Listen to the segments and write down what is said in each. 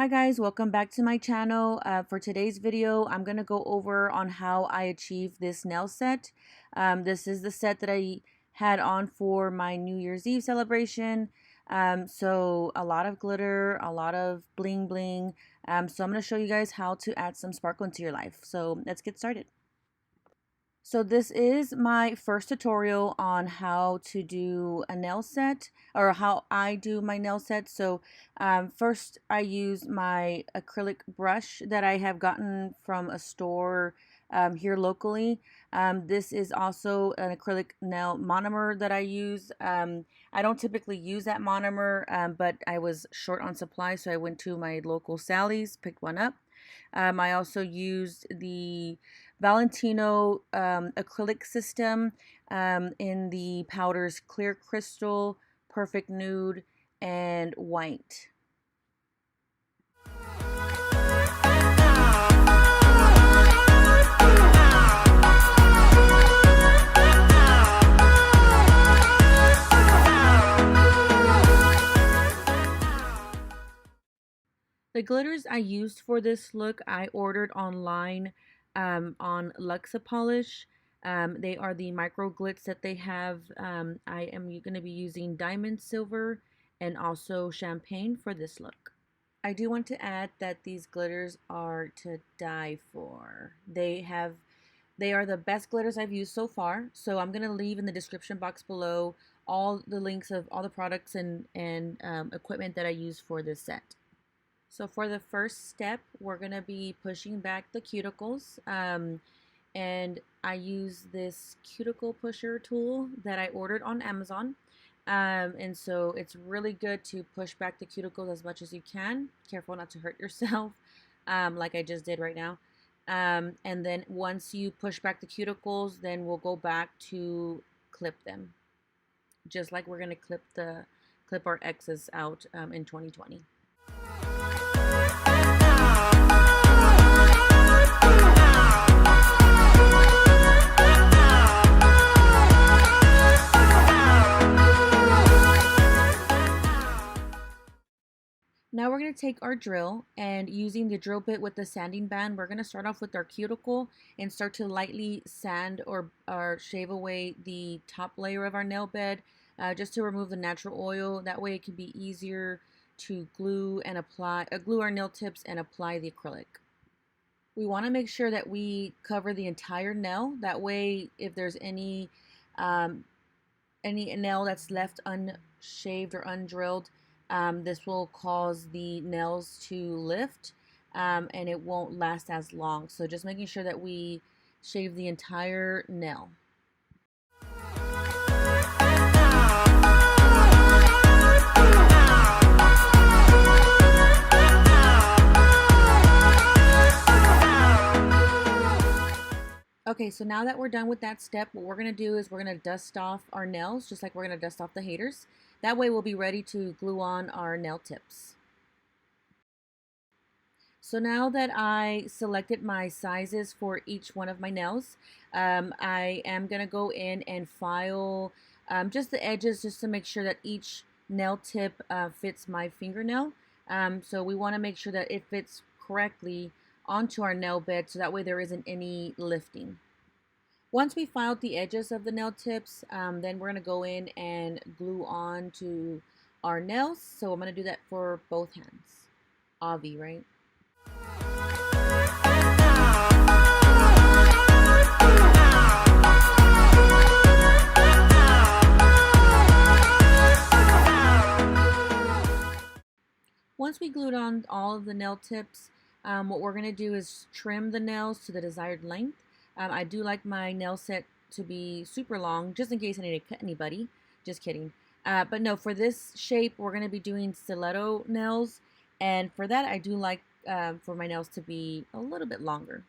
Hi guys, welcome back to my channel. For today's video, I'm going to go over on how I achieved this nail set. This is the set that I had on for my New Year's Eve celebration. So a lot of glitter, a lot of bling bling. So I'm going to show you guys how to add some sparkle into your life. So let's get started. So this is my first tutorial on how to do a nail set, or how I do my nail set. So first I use my acrylic brush that I have gotten from a store here locally. This is also an acrylic nail monomer that I use. I don't typically use that monomer, but I was short on supply, so I went to my local Sally's, picked one up. I also used the Valentino acrylic system in the powders Clear Crystal, Perfect Nude, and White. The glitters I used for this look, I ordered online on Luxa Polish. They are the micro glitz that they have. I am going to be using diamond silver and also champagne for this look. I do want to add that these glitters are to die for. They are the best glitters I've used so far. So I'm going to leave in the description box below all the links of all the products and equipment that I use for this set. So for the first step, we're going to be pushing back the cuticles. And I use this cuticle pusher tool that I ordered on Amazon. And so it's really good to push back the cuticles as much as you can. Careful not to hurt yourself, like I just did right now. And then once you push back the cuticles, then we'll go back to clip them. Just like we're going to clip our X's out in 2020. Now we're going to take our drill, and using the drill bit with the sanding band, we're going to start off with our cuticle and start to lightly sand or shave away the top layer of our nail bed, just to remove the natural oil. That way it can be easier to glue our nail tips and apply the acrylic. We want to make sure that we cover the entire nail. That way, if there's any nail that's left unshaved or undrilled, this will cause the nails to lift, and it won't last as long. So just making sure that we shave the entire nail. Okay, so now that we're done with that step, what we're going to do is we're going to dust off our nails, just like we're going to dust off the haters. That way we'll be ready to glue on our nail tips. So now that I selected my sizes for each one of my nails, I am going to go in and file just the edges, just to make sure that each nail tip fits my fingernail. So we want to make sure that it fits correctly onto our nail bed, so that way there isn't any lifting. Once we filed the edges of the nail tips, then we're going to go in and glue on to our nails. So I'm going to do that for both hands. Obvi, right? Once we glued on all of the nail tips, what we're going to do is trim the nails to the desired length. I do like my nail set to be super long, just in case I need to cut anybody. Just kidding. But no, for this shape, we're going to be doing stiletto nails. And for that, I do like for my nails to be a little bit longer.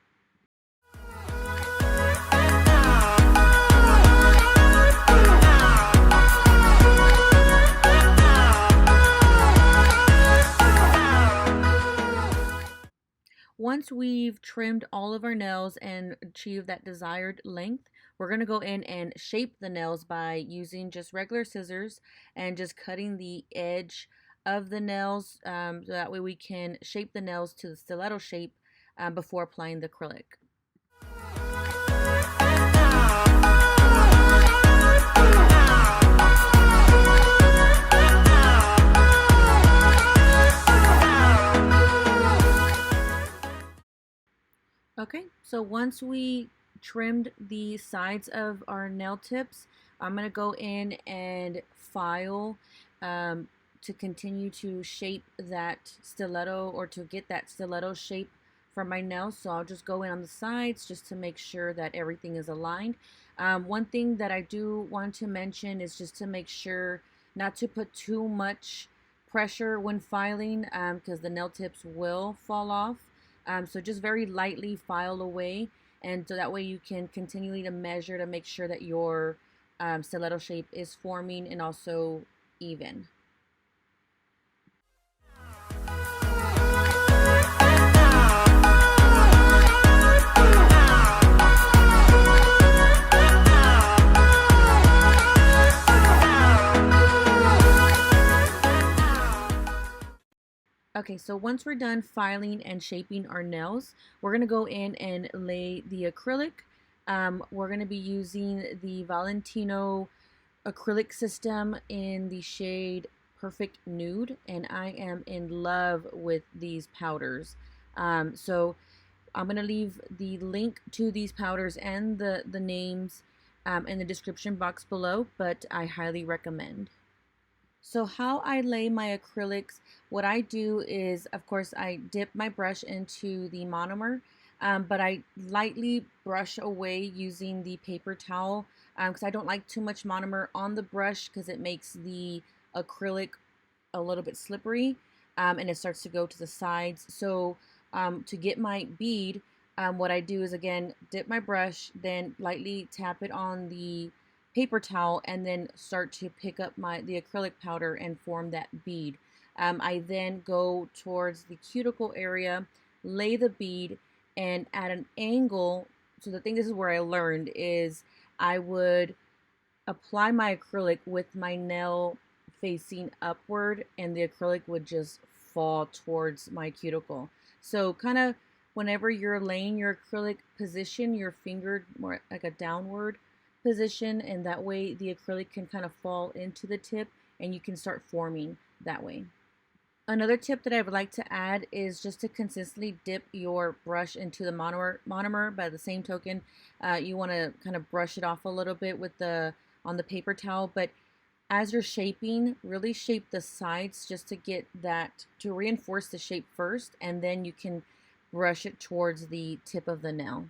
Once we've trimmed all of our nails and achieved that desired length, we're going to go in and shape the nails by using just regular scissors and just cutting the edge of the nails, so that way we can shape the nails to the stiletto shape before applying the acrylic. Okay, so once we trimmed the sides of our nail tips, I'm going to go in and file to continue to shape that stiletto, or to get that stiletto shape for my nails. So I'll just go in on the sides just to make sure that everything is aligned. One thing that I do want to mention is just to make sure not to put too much pressure when filing, because the nail tips will fall off. So just very lightly file away, and so that way you can continually to measure to make sure that your stiletto shape is forming and also even. Okay, so once we're done filing and shaping our nails, we're going to go in and lay the acrylic. We're going to be using the Valentino acrylic system in the shade Perfect Nude, and I am in love with these powders. So I'm going to leave the link to these powders and the names in the description box below, but I highly recommend. So how I lay my acrylics, what I do is, of course, I dip my brush into the monomer, but I lightly brush away using the paper towel, because I don't like too much monomer on the brush because it makes the acrylic a little bit slippery, and it starts to go to the sides. So to get my bead, what I do is, again, dip my brush, then lightly tap it on the paper towel, and then start to pick up the acrylic powder and form that bead. I then go towards the cuticle area, lay the bead, and at an angle. So the thing, this is where I learned, is I would apply my acrylic with my nail facing upward, and the acrylic would just fall towards my cuticle. So kind of whenever you're laying your acrylic, position your finger more like a downward position, and that way the acrylic can kind of fall into the tip and you can start forming that way. Another tip that I would like to add is just to consistently dip your brush into the monomer. By the same token, you want to kind of brush it off a little bit with on the paper towel, but as you're shaping, really shape the sides just to get that, to reinforce the shape first, and then you can brush it towards the tip of the nail.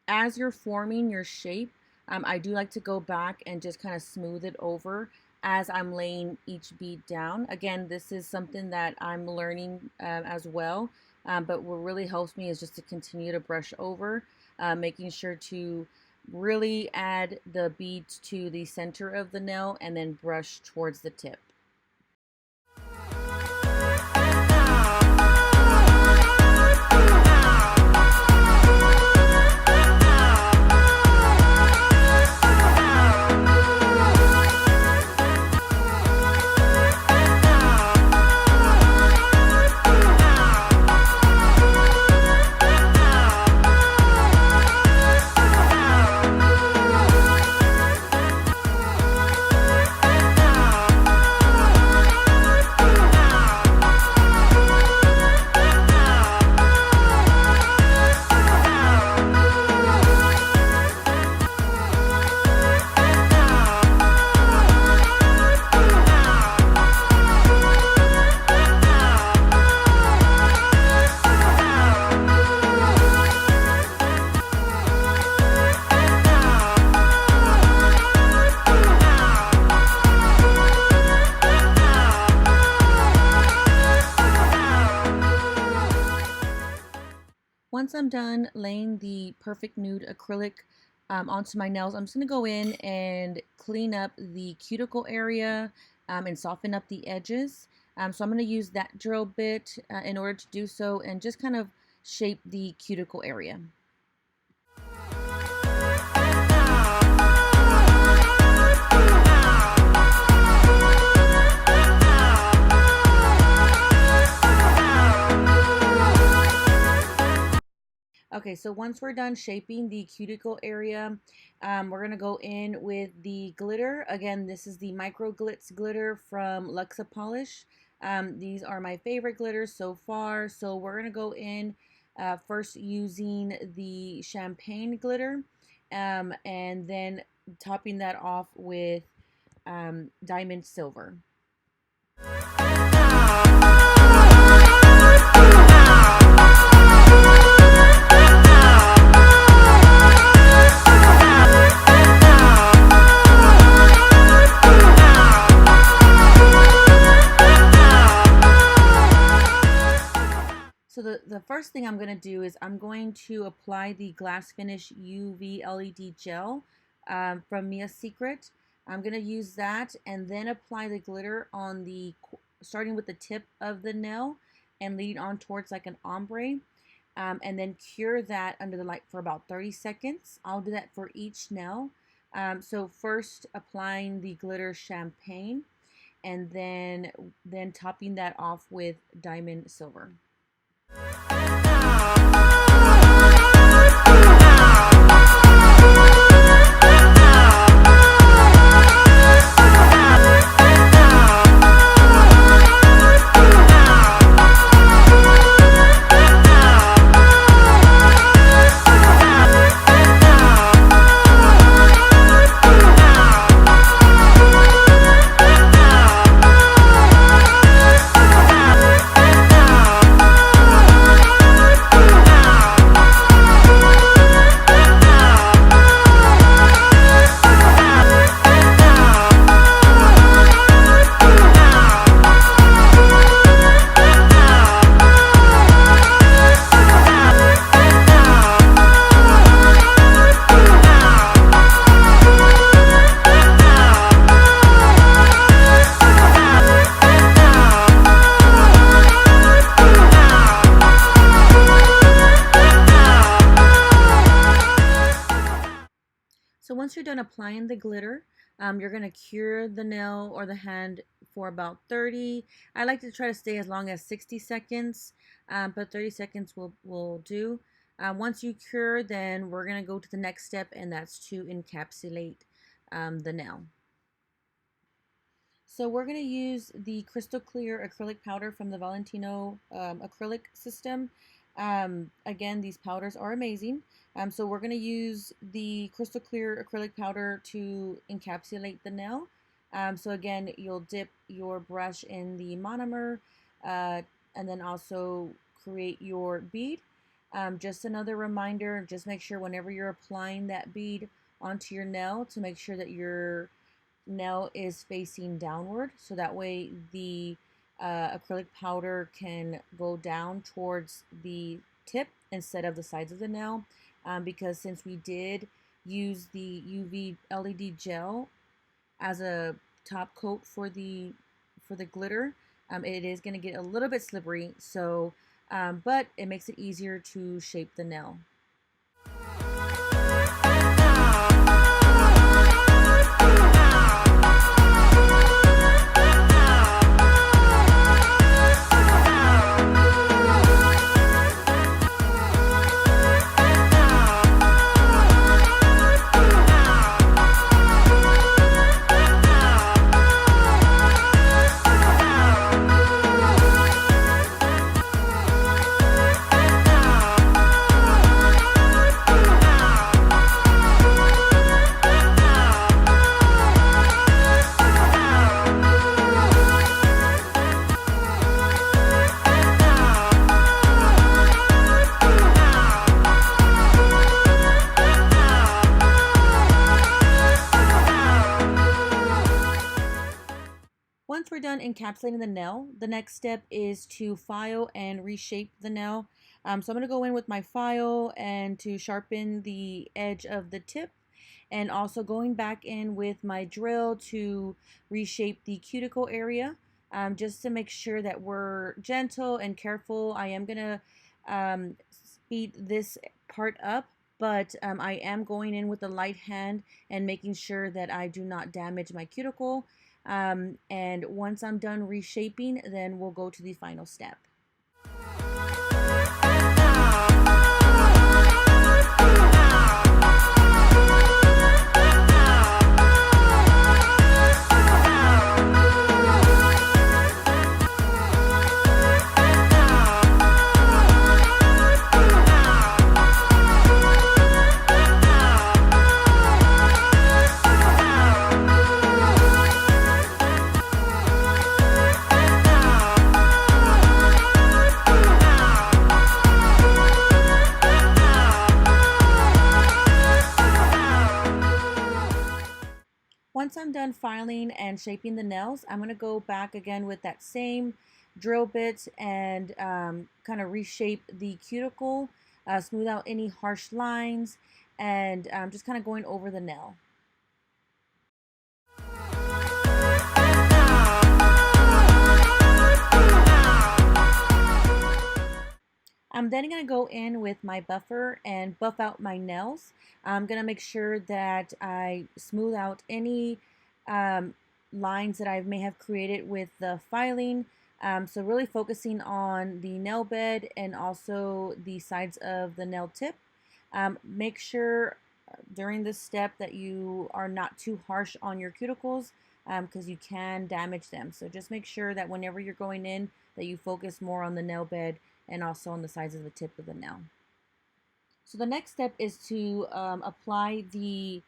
As you're forming your shape, I do like to go back and just kind of smooth it over as I'm laying each bead down. Again, this is something that I'm learning as well, but what really helps me is just to continue to brush over, making sure to really add the beads to the center of the nail and then brush towards the tip. Once I'm done laying the Perfect Nude acrylic onto my nails, I'm just going to go in and clean up the cuticle area and soften up the edges. So I'm going to use that drill bit in order to do so, and just kind of shape the cuticle area. Okay, so once we're done shaping the cuticle area, we're gonna go in with the glitter. Again, this is the Micro Glitz glitter from Luxa Polish. These are my favorite glitters so far. So we're gonna go in first using the champagne glitter, and then topping that off with diamond silver. So the first thing I'm going to do is I'm going to apply the Glass Finish UV LED gel from Mia's Secret. I'm going to use that and then apply the glitter on starting with the tip of the nail and leading on towards like an ombre. And then cure that under the light for about 30 seconds. I'll do that for each nail. So first applying the glitter champagne and then topping that off with diamond silver. So once you're done applying the glitter, you're going to cure the nail or the hand for about 30. I like to try to stay as long as 60 seconds, but 30 seconds will do. Once you cure, then we're going to go to the next step, and that's to encapsulate the nail. So we're going to use the crystal clear acrylic powder from the Valentino acrylic system. Again, these powders are amazing. So we're going to use the crystal clear acrylic powder to encapsulate the nail. So again, you'll dip your brush in the monomer and then also create your bead. Just another reminder, just make sure whenever you're applying that bead onto your nail to make sure that your nail is facing downward, so that way the acrylic powder can go down towards the tip instead of the sides of the nail, because since we did use the UV LED gel as a top coat for the glitter, it is going to get a little bit slippery, so but it makes it easier to shape the nail. Once we're done encapsulating the nail, the next step is to file and reshape the nail. So I'm going to go in with my file and to sharpen the edge of the tip, and also going back in with my drill to reshape the cuticle area, just to make sure that we're gentle and careful. I am going to speed this part up, but I am going in with a light hand and making sure that I do not damage my cuticle. And once I'm done reshaping, then we'll go to the final step. once I'm done filing and shaping the nails, I'm going to go back again with that same drill bit and kind of reshape the cuticle, smooth out any harsh lines, and just kind of going over the nail. I'm then going to go in with my buffer and buff out my nails. I'm going to make sure that I smooth out any lines that I may have created with the filing. So really focusing on the nail bed and also the sides of the nail tip. Make sure during this step that you are not too harsh on your cuticles because you can damage them. So just make sure that whenever you're going in that you focus more on the nail bed and also on the sides of the tip of the nail. So the next step is to apply the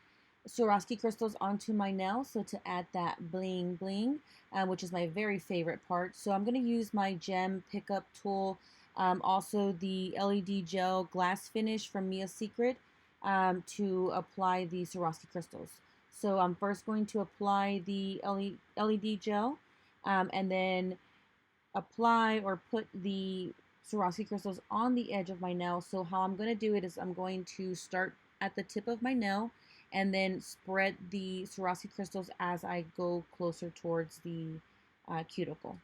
Swarovski crystals onto my nail, so to add that bling bling, which is my very favorite part. So I'm going to use my gem pickup tool, also the LED gel glass finish from Mia's Secret, to apply the Swarovski crystals. So I'm first going to apply the LED gel, and then apply or put the Swarovski crystals on the edge of my nail. So how I'm going to do it is I'm going to start at the tip of my nail and then spread the Swarovski crystals as I go closer towards the cuticle.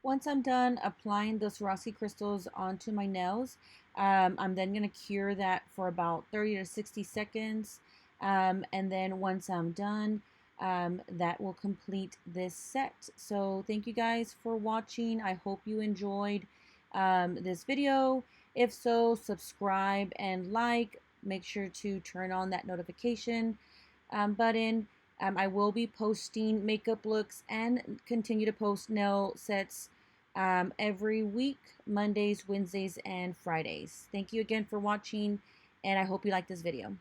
Once I'm done applying the Swarovski crystals onto my nails, I'm then going to cure that for about 30 to 60 seconds. And then once I'm done, that will complete this set. So thank you guys for watching. I hope you enjoyed this video. If so, subscribe and like. Make sure to turn on that notification button. I will be posting makeup looks and continue to post nail sets every week, Mondays, Wednesdays, and Fridays. Thank you again for watching, and I hope you like this video.